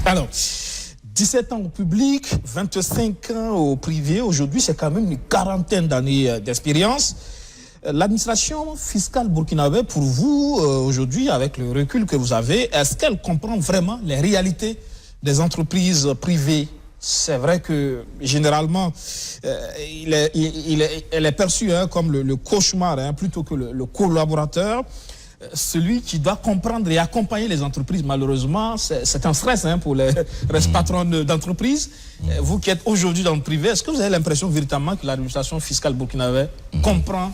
Alors, 17 ans au public, 25 ans au privé. Aujourd'hui, c'est quand même une quarantaine d'années d'expérience. L'administration fiscale burkinabé, pour vous, aujourd'hui, avec le recul que vous avez, est-ce qu'elle comprend vraiment les réalités des entreprises privées? C'est vrai que, généralement, elle est perçue comme le cauchemar, plutôt que le collaborateur. Celui qui doit comprendre et accompagner les entreprises, malheureusement, c'est un stress pour les patrons d'entreprise. Vous qui êtes aujourd'hui dans le privé, est-ce que vous avez l'impression véritablement que l'administration fiscale burkinabé comprend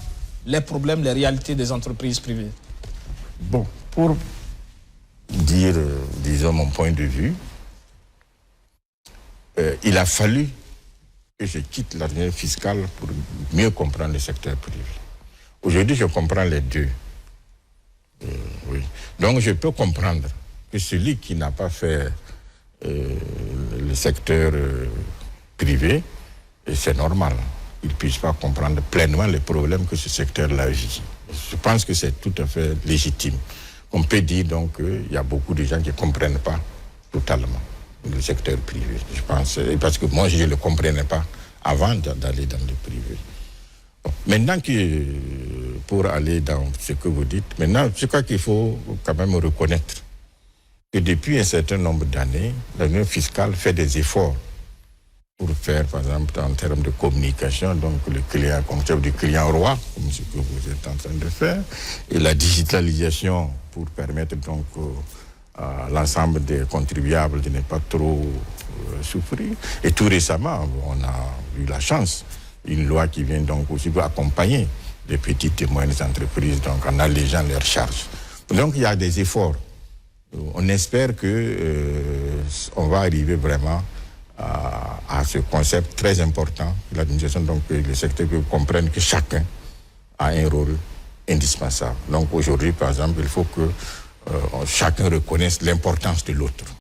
les problèmes, les réalités des entreprises privées? Bon, pour dire, disons, mon point de vue, il a fallu que je quitte l'administration fiscale pour mieux comprendre le secteur privé. Aujourd'hui, je comprends les deux. Oui. Donc, je peux comprendre que celui qui n'a pas fait le secteur privé, et c'est normal, il ne puisse pas comprendre pleinement les problèmes que ce secteur-là vit. Je pense que c'est tout à fait légitime. On peut dire donc qu'il y a beaucoup de gens qui ne comprennent pas totalement le secteur privé. Je pense, parce que moi, je ne le comprenais pas avant d'aller dans le privé. Bon, maintenant que, pour aller dans ce que vous dites, maintenant, je crois qu'il faut quand même reconnaître que depuis un certain nombre d'années, l'administration fiscale fait des efforts pour faire, par exemple, en termes de communication, donc le client, concept du client roi, comme ce que vous êtes en train de faire, et la digitalisation pour permettre donc à l'ensemble des contribuables de ne pas trop souffrir. Et tout récemment, on a eu la chance, une loi qui vient donc aussi accompagner les petites et moyennes entreprises, donc en allégeant leurs charges. Donc il y a des efforts. On espère que on va arriver vraiment à ce concept très important, l'administration, donc le secteur, que comprenne que chacun a un rôle indispensable. Donc aujourd'hui, par exemple, il faut que chacun reconnaisse l'importance de l'autre.